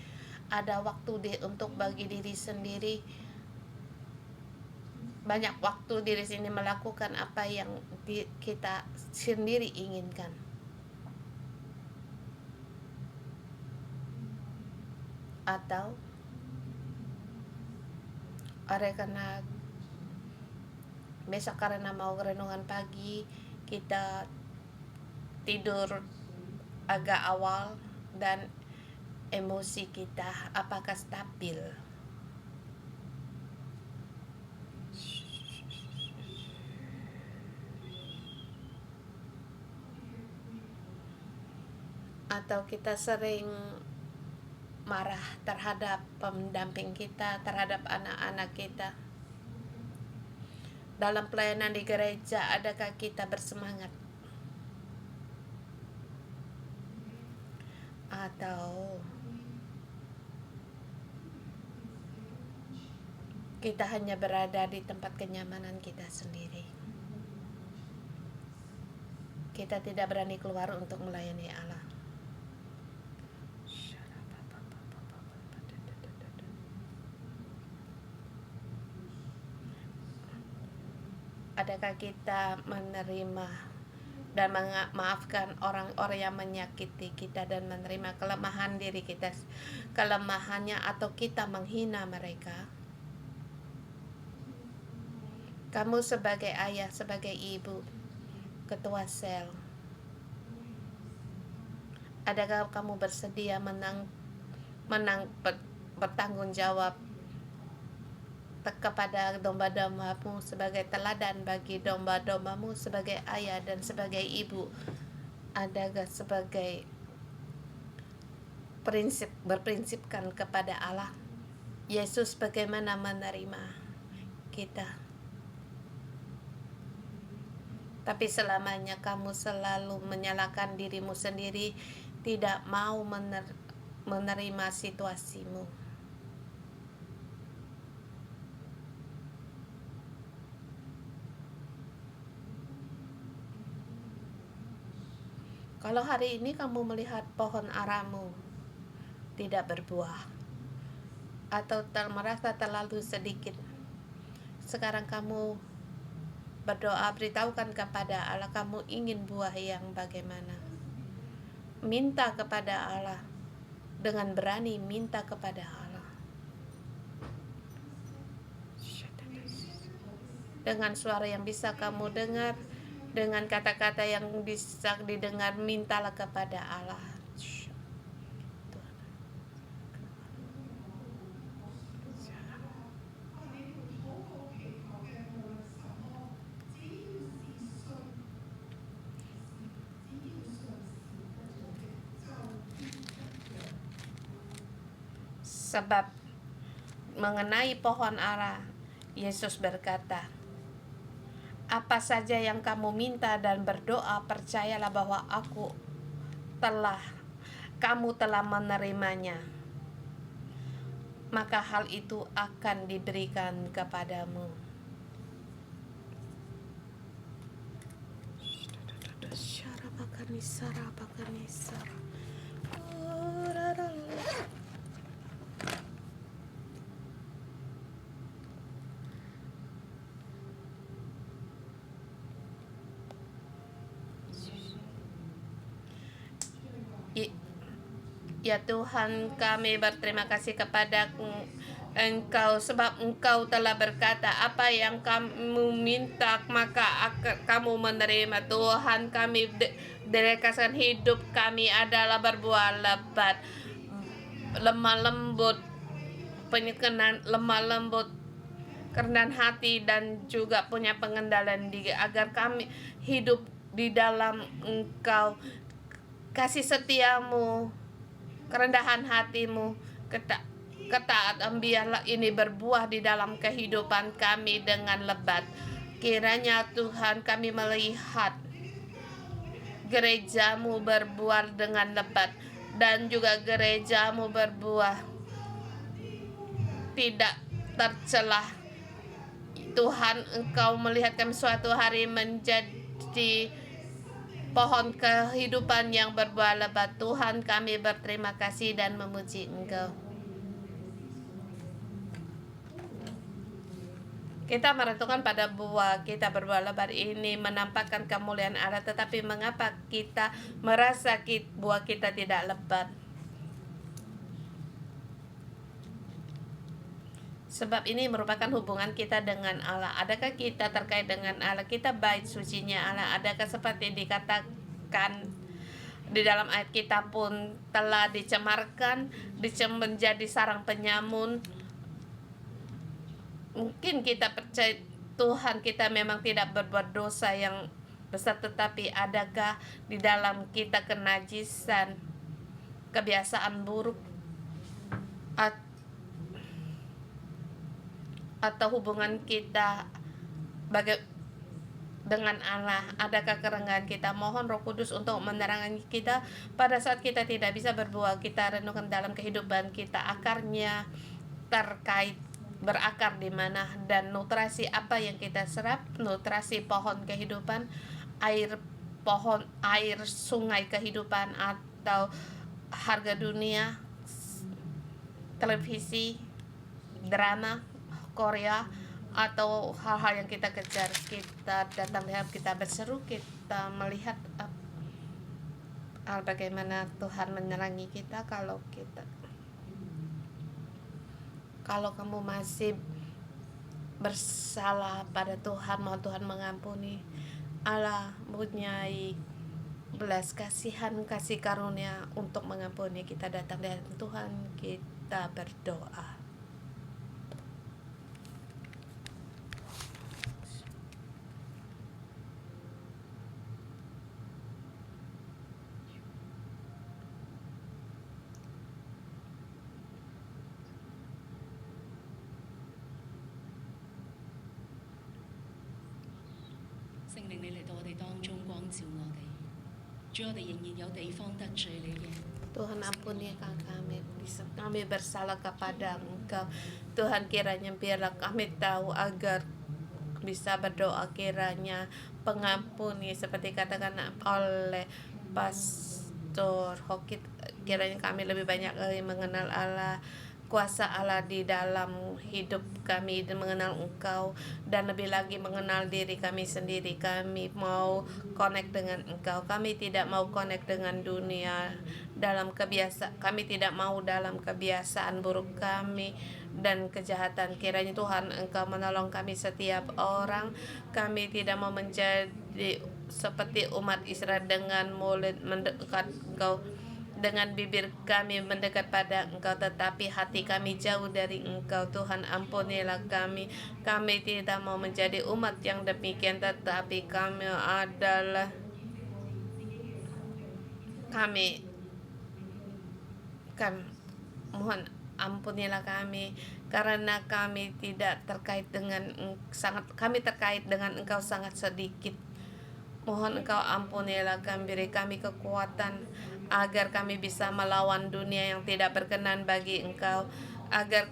ada waktu untuk bagi diri sendiri, banyak waktu diri sini melakukan apa yang kita sendiri inginkan. Atau karena besok karena mau renungan pagi, kita tidur agak awal dan emosi kita apakah stabil? Atau kita sering marah terhadap pendamping kita, terhadap anak-anak kita. Dalam pelayanan di gereja, adakah kita bersemangat? Atau kita hanya berada di tempat kenyamanan kita sendiri? Kita tidak berani keluar untuk melayani Allah. Adakah kita menerima dan memaafkan orang-orang yang menyakiti kita dan menerima kelemahan diri kita, kelemahannya, atau kita menghina mereka? Kamu sebagai ayah, sebagai ibu, ketua sel, adakah kamu bersedia bertanggung jawab kepada domba-dombamu sebagai teladan bagi domba-dombamu, sebagai ayah dan sebagai ibu? Adakah sebagai berprinsipkan kepada Allah? Yesus bagaimana menerima kita? Tapi selamanya kamu selalu menyalahkan dirimu sendiri, tidak mau menerima situasimu. Kalau hari ini kamu melihat pohon aramu tidak berbuah, atau merasa terlalu sedikit. Sekarang kamu berdoa, beritahukan kepada Allah kamu ingin buah yang bagaimana. Minta kepada Allah dengan berani, minta kepada Allah dengan suara yang bisa kamu dengar, dengan kata-kata yang bisa didengar. Mintalah kepada Allah. Sebab mengenai pohon ara, Yesus berkata, apa saja yang kamu minta dan berdoa, percayalah bahwa kamu telah menerimanya, maka hal itu akan diberikan kepadamu. Ya Tuhan, kami berterima kasih kepada Engkau sebab Engkau telah berkata apa yang kamu minta maka kamu menerima. Tuhan, kami dedikasikan hidup kami adalah berbuah lebat, lemah lembut, penyekenan, lemah lembut, kerendahan hati, dan juga punya pengendalian diri, agar kami hidup di dalam Engkau. Kasih setiamu, kerendahan hatimu, ketaatan, biarlah ini berbuah di dalam kehidupan kami dengan lebat. Kiranya Tuhan, kami melihat gerejamu berbuah dengan lebat, dan juga gerejamu berbuah tidak tercelah. Tuhan, Engkau melihat kami suatu hari menjadi pohon kehidupan yang berbuah lebat. Tuhan, kami berterima kasih dan memuji Engkau. Kita merenungkan pada buah kita berbuah lebat ini menampakkan kemuliaan Allah, tetapi mengapa kita merasa buah kita tidak lebat? Sebab ini merupakan hubungan kita dengan Allah. Adakah kita terkait dengan Allah? Kita bait sucinya Allah. Adakah seperti dikatakan di dalam ayat kita pun telah dicemarkan, menjadi sarang penyamun? Mungkin kita percaya Tuhan kita memang tidak berbuat dosa yang besar, tetapi adakah di dalam kita kenajisan, kebiasaan buruk, atau hubungan kita dengan Allah? Adakah kerendahan kita? Mohon Roh Kudus untuk menerangi kita pada saat kita tidak bisa berbuah. Kita renungkan dalam kehidupan kita, akarnya berakar di mana, dan nutrisi apa yang kita serap, nutrisi pohon kehidupan, air sungai kehidupan, atau harga dunia, televisi, drama Korea, atau hal-hal yang kita kejar. Kita datang lihat, kita berseru, kita melihat bagaimana Tuhan menerangi kita. Kalau kamu masih bersalah pada Tuhan, mohon Tuhan mengampuni. Allah mempunyai belas kasihan, kasih karunia untuk mengampuni. Kita datang lihat Tuhan, kita berdoa. Tuhan, ampuni kami bersalah kepada Engkau. Tuhan, kiranya biarlah kami tahu agar bisa berdoa, kiranya pengampuni seperti katakan oleh Pastor Hokit, kiranya kami lebih banyak mengenal Allah, kuasa Allah di dalam hidup kami dan mengenal Engkau, dan lebih lagi mengenal diri kami sendiri. Kami mau connect dengan Engkau. Kami tidak mau connect dengan dunia kami tidak mau dalam kebiasaan buruk kami dan kejahatan. Kiranya Tuhan Engkau menolong kami setiap orang. Kami tidak mau menjadi seperti umat Israel dengan mulut mendekat Engkau, dengan bibir kami mendekat pada Engkau, tetapi hati kami jauh dari Engkau. Tuhan, ampunilah kami. Kami tidak mau menjadi umat yang demikian, tetapi mohon ampunilah kami, karena kami terkait dengan Engkau sangat sedikit. Mohon Engkau ampunilah kami, beri kami kekuatan agar kami bisa melawan dunia yang tidak berkenan bagi Engkau, agar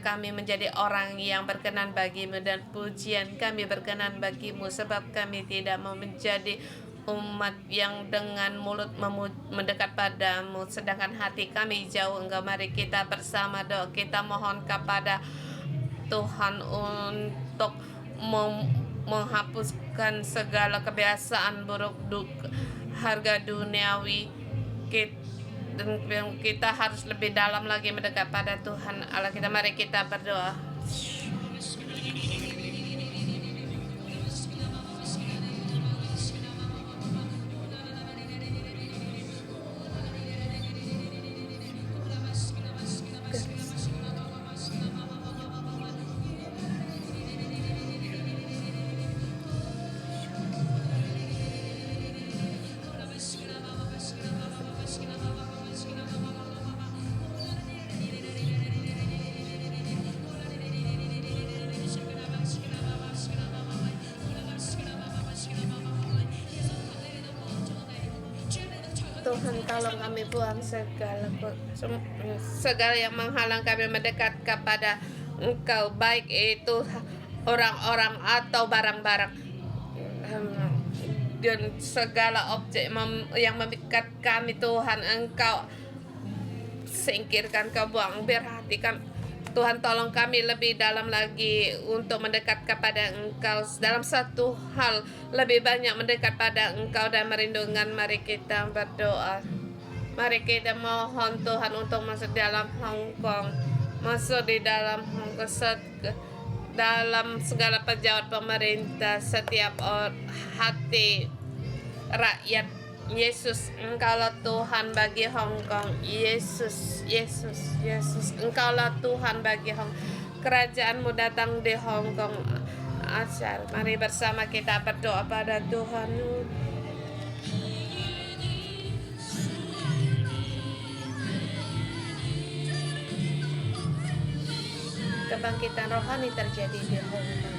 kami menjadi orang yang berkenan bagimu, dan pujian kami berkenan bagimu, sebab kami tidak mau menjadi umat yang dengan mulut mendekat padamu, sedangkan hati kami jauh Engkau. Mari kita bersama doa, kita mohon kepada Tuhan untuk menghapuskan segala kebiasaan buruk harga duniawi dan kita harus lebih dalam lagi mendekat pada Tuhan Allah kita. Mari kita berdoa. Tuhan, tolong kami buang segala yang menghalang kami mendekat kepada Engkau, baik itu orang-orang atau barang-barang, dan segala objek yang memikat kami. Tuhan, Engkau singkirkan, Kau buang, biar hati kami. Tuhan, tolong kami lebih dalam lagi untuk mendekat kepada Engkau dalam satu hal, lebih banyak mendekat pada Engkau dan merindukan. Mari kita berdoa. Mari kita mohon Tuhan untuk masuk dalam Hong Kong, masuk di dalam Hong Kong, dalam segala pejabat pemerintah, setiap hati rakyat. Yesus, Engkaulah Tuhan bagi Hong Kong. Yesus, Engkaulah Tuhan bagi Hong Kong. Kerajaan-Mu datang di Hong Kong. Mari bersama kita berdoa pada Tuhan. Kebangkitan rohani terjadi di Hong Kong.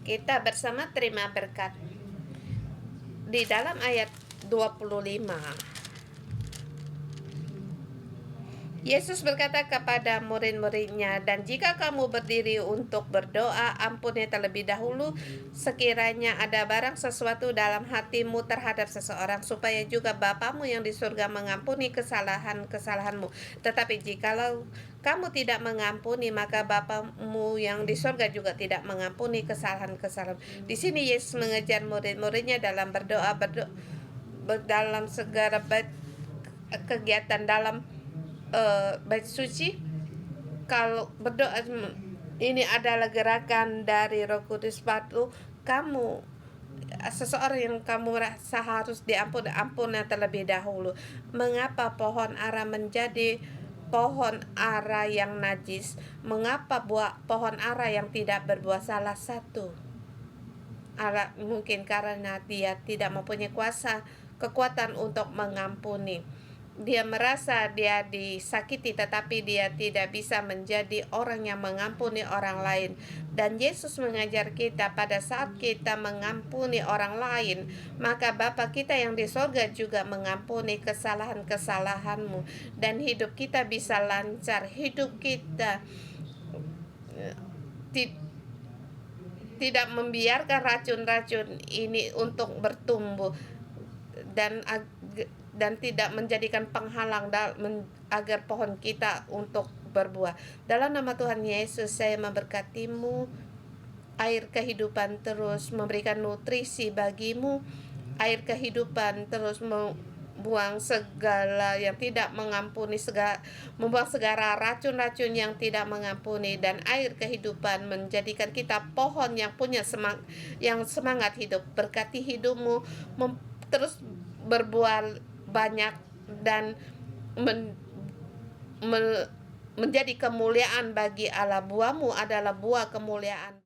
Kita bersama terima berkat. Di dalam ayat 25, Yesus berkata kepada murid-muridnya, "Dan jika kamu berdiri untuk berdoa, ampuni terlebih dahulu sekiranya ada barang sesuatu dalam hatimu terhadap seseorang, supaya juga Bapamu yang di surga mengampuni kesalahan-kesalahanmu. Tetapi jikalau kamu tidak mengampuni, maka Bapamu yang di surga juga tidak mengampuni kesalahan-kesalahan." Di sini Yesus mengejar murid-muridnya dalam berdoa dalam segala kegiatan dalam bait suci. Kalau berdoa ini adalah gerakan dari Roh Kudus, waktu kamu seseorang yang kamu merasa harus ampun terlebih dahulu. Mengapa pohon ara menjadi pohon ara yang najis? Mengapa pohon ara yang tidak berbuah? Salah satu mungkin karena dia tidak mempunyai kekuatan untuk mengampuni. Dia merasa dia disakiti, tetapi dia tidak bisa menjadi orang yang mengampuni orang lain. Dan Yesus mengajar kita, pada saat kita mengampuni orang lain, maka Bapa kita yang di sorga juga mengampuni kesalahan-kesalahanmu. Dan hidup kita bisa lancar. Hidup kita tidak membiarkan racun-racun ini untuk bertumbuh, dan tidak menjadikan penghalang agar pohon kita untuk berbuah. Dalam nama Tuhan Yesus, saya memberkatimu. Air kehidupan terus memberikan nutrisi bagimu. Air kehidupan terus membuang segala yang tidak mengampuni, membuang segala racun-racun yang tidak mengampuni. Dan air kehidupan menjadikan kita pohon yang punya semangat hidup. Berkati hidupmu terus berbuah banyak dan menjadi kemuliaan bagi Allah. Buahmu adalah buah kemuliaan.